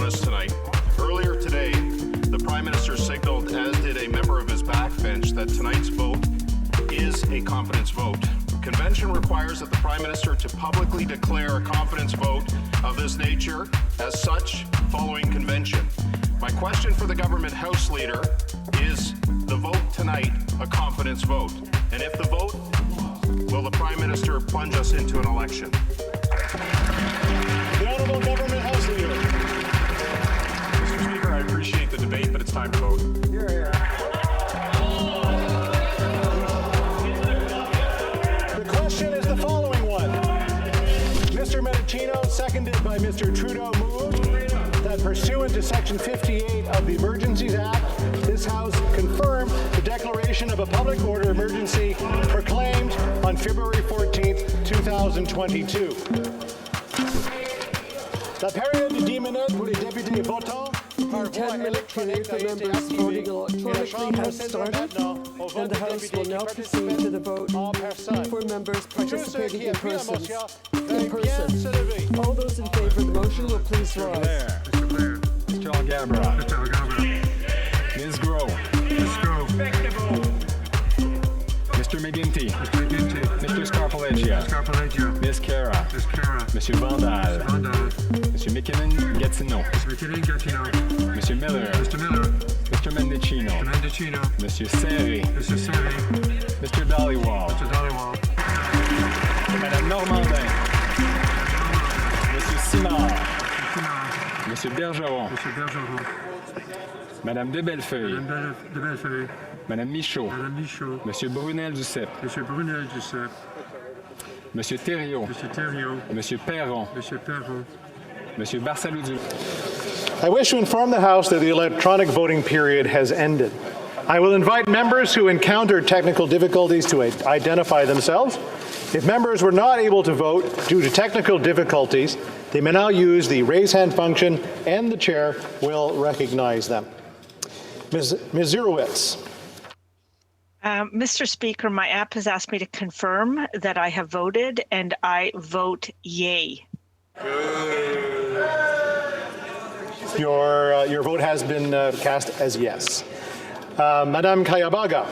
notice tonight. Earlier today, the Prime Minister signaled, as did a member of his backbench, that tonight's vote is a confidence vote. Convention requires that the Prime Minister to publicly declare a confidence vote of this nature as such following convention. My question for the government House Leader is the vote tonight a confidence vote? And if the vote, will the Prime Minister plunge us into an election? The Honourable Government House Leader. Mr. Speaker, I appreciate the debate, but it's time to vote. The question is the following one. Mr. Medicino, seconded by Mr. Trudeau, moved that pursuant to Section 58 of the Emergencies Act, this House confirm the declaration of a public order emergency proclaimed on February 14th, 2022. La période de 10 minutes pour les députés votants. The 10-minute period for members voting electronically has started, and the House will now proceed to the vote for members participating in person. All those in favor of the motion will please rise. Mr. Algabra. Ms. Grove. Mr. McGinty. Mr. Scarpaleggia. Ms. Cara. Monsieur Vandal. Monsieur McKinnon-Gatineau. Monsieur Miller. Mr. Mendicino. Monsieur Serré. Mr. Dollywall. Madame Normandin. Monsieur Simard. Monsieur Bergeron. Madame de Bellefeuille. Madame Michaud. Monsieur Brunel Duceppe. Monsieur Thériault. Monsieur Perron. Monsieur Barsalou. I wish to inform the House that the electronic voting period has ended. I will invite members who encounter technical difficulties to identify themselves. If members were not able to vote due to technical difficulties, they may now use the raise hand function and the chair will recognize them. Ms. Zurowitz. Mr. Speaker, my app has asked me to confirm that I have voted, and I vote yay. Your vote has been cast as yes. Madame Kayabaga.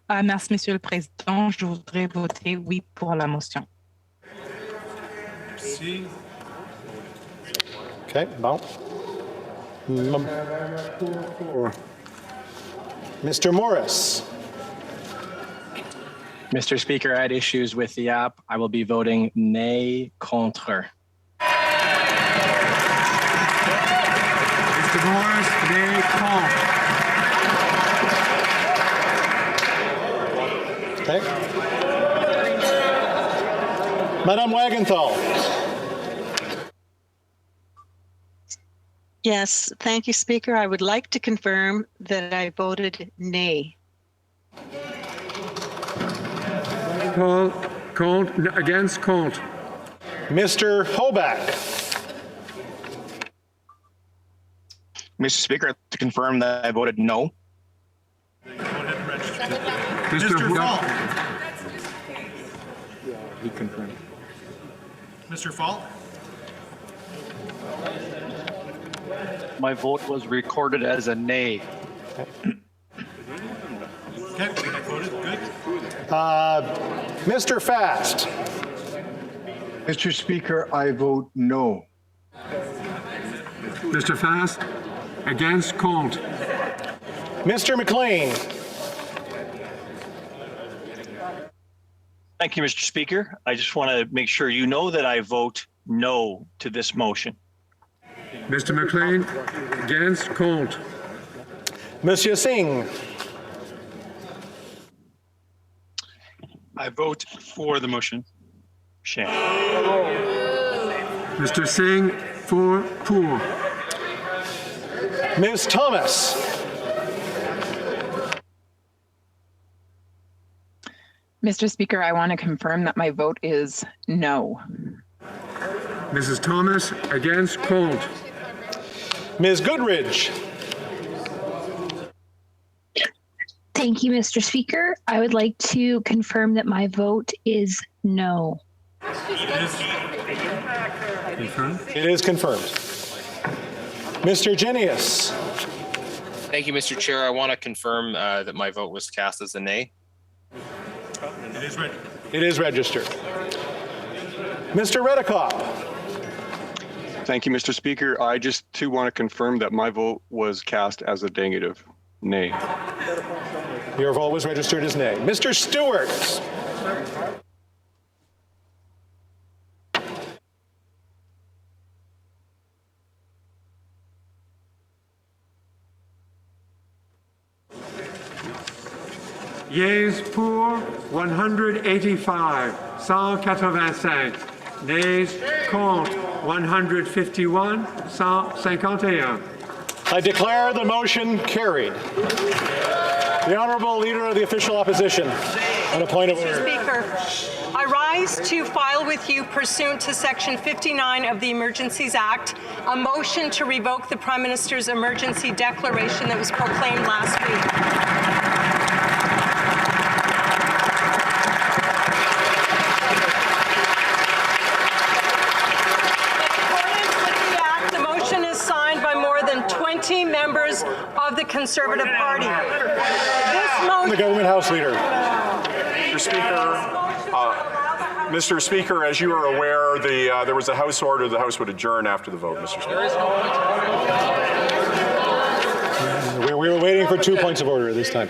Merci, Monsieur le Président. Je voudrais voter oui pour la motion. Merci. Okay, bon. Mr. Morris. Mr. Speaker, I had issues with the app. I will be voting nay contre. Mr. Morris, nay contre. Okay. Madame Wagenthal. Yes, thank you, Speaker. I would like to confirm that I voted nay. Against contre. Mr. Hoback. Mr. Speaker, to confirm that I voted no. Mr. Fault. Yeah, he confirmed. Mr. Fault? My vote was recorded as a nay. Okay, I voted. Good. Mr. Fast. Mr. Speaker, I vote no. Mr. Fast, against contre. Mr. McLean. Thank you, Mr. Speaker. I just want to make sure you know that I vote no to this motion. Mr. McLean, against contre. Monsieur Singh. I vote for the motion. Shame. Mr. Singh, pour. Ms. Thomas. Mr. Speaker, I want to confirm that my vote is no. Mrs. Thomas, against contre. Ms. Goodridge. Thank you, Mr. Speaker. I would like to confirm that my vote is no. It is confirmed. Mr. Genius. Thank you, Mr. Chair. I want to confirm that my vote was cast as a nay. It is registered. Mr. Redekop. Thank you, Mr. Speaker. I just too want to confirm that my vote was cast as a negative nay. Your vote was registered as nay. Mr. Stewart. Yeas pour 185, 185. Nays contre 151, 151. I declare the motion carried. The Honourable Leader of the Official Opposition, on a point of order. Mr. Speaker, I rise to file with you pursuant to Section 59 of the Emergencies Act, a motion to revoke the Prime Minister's emergency declaration that was proclaimed last week. Members of the Conservative Party. The Government House Leader. Mr. Speaker, as you are aware, there was a House order. The House would adjourn after the vote, Mr. Speaker. We were waiting for 2 points of order this time.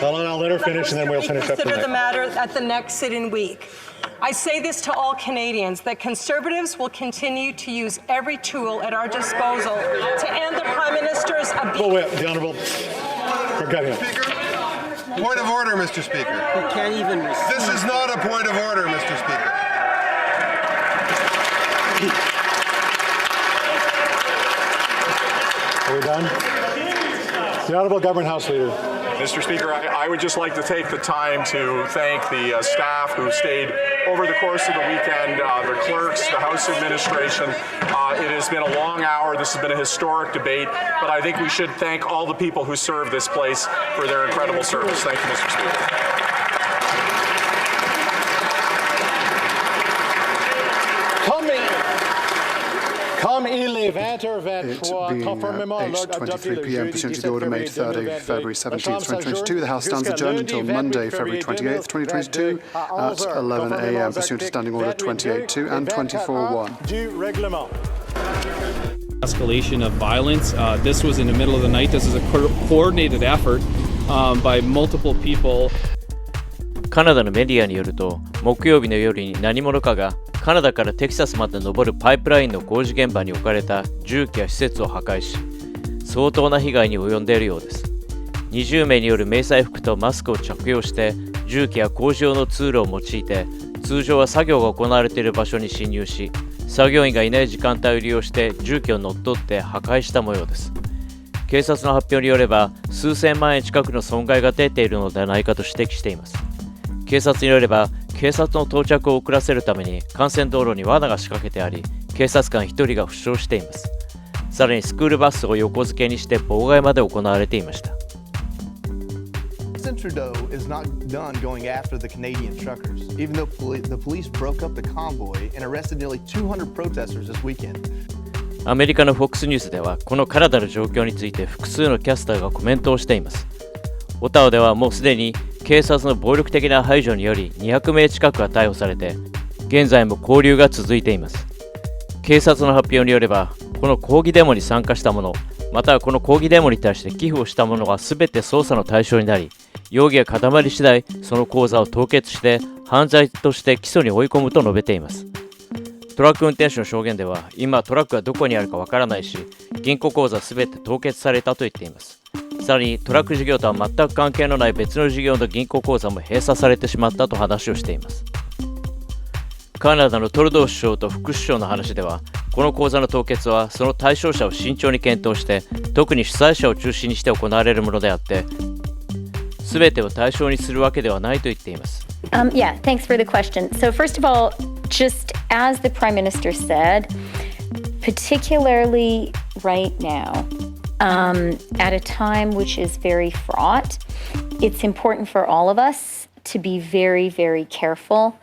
I'll let her finish, and then we'll finish up the Consider the matter at the next sit-in week. I say this to all Canadians, that Conservatives will continue to use every tool at our disposal to end the Prime Minister's abuse. Oh, wait, the Honourable. Point of order, Mr. Speaker. You can't even. This is not a point of order, Mr. Speaker. Are we done? The Honourable Government House Leader. Mr. Speaker, I would just like to take the time to thank the staff who stayed over the course of the weekend, the clerks, the House administration. It has been a long hour. This has been a historic debate, but I think we should thank all the people who serve this place for their incredible service. Thank you, Mr. Speaker. Comme il est 20h23, conformément à l'ordre adopté le 8:23 p.m. pursuant to the order made Thursday, February 17th, 2022. The House stands adjourned until Monday, February 28th, 2022 at 11 a.m. pursuant to Standing Order 28.2 and 24.1. Escalation of violence. This was in the middle of the night. This is a coordinated effort by multiple people. カナダのメディアによると、木曜日の夜に何者かがカナダからテキサスまで登るパイプラインの工事現場に置かれた重機や施設を破壊し、相当な被害に及んでいるようです。20名による迷彩服とマスクを着用して重機や工事用の通路を用いて、通常は作業が行われている場所に侵入し、作業員がいない時間帯を利用して重機を乗っ取って破壊した模様です。警察の発表によれば、数千万円近くの損害が出ているのではないかと指摘しています。警察によれば、警察の到着を遅らせるために幹線道路に罠が仕掛けてあり、警察官1人が負傷しています。さらにスクールバスを横付けにして妨害まで行われていました。Trudeau is not done going after the Canadian truckers, even though the police broke up the convoy and arrested nearly 200 protesters this weekend. アメリカの FOX ニュースでは、このカナダの状況について複数のキャスターがコメントをしています。オタワではもうすでに警察の暴力的な排除により200名近くが逮捕されて、現在も勾留が続いています。警察の発表によれば、この抗議デモに参加した者、またはこの抗議デモに対して寄付をした者が全て捜査の対象になり、容疑が固まり次第、その口座を凍結して犯罪として起訴に追い込むと述べています。トラック運転手の証言では、今トラックがどこにあるかわからないし、銀行口座全て凍結されたと言っています。さらにトラック事業とは全く関係のない別の事業の銀行口座も閉鎖されてしまったと話をしています。カナダのトルドー首相と副首相の話では、この口座の凍結はその対象者を慎重に検討して、特に主催者を中心にして行われるものであって、全てを対象にするわけではないと言っています。Yeah, thanks for the question. So first of all, just as the Prime Minister said, particularly right now, at a time which is very fraught, it's important for all of us to be very, very careful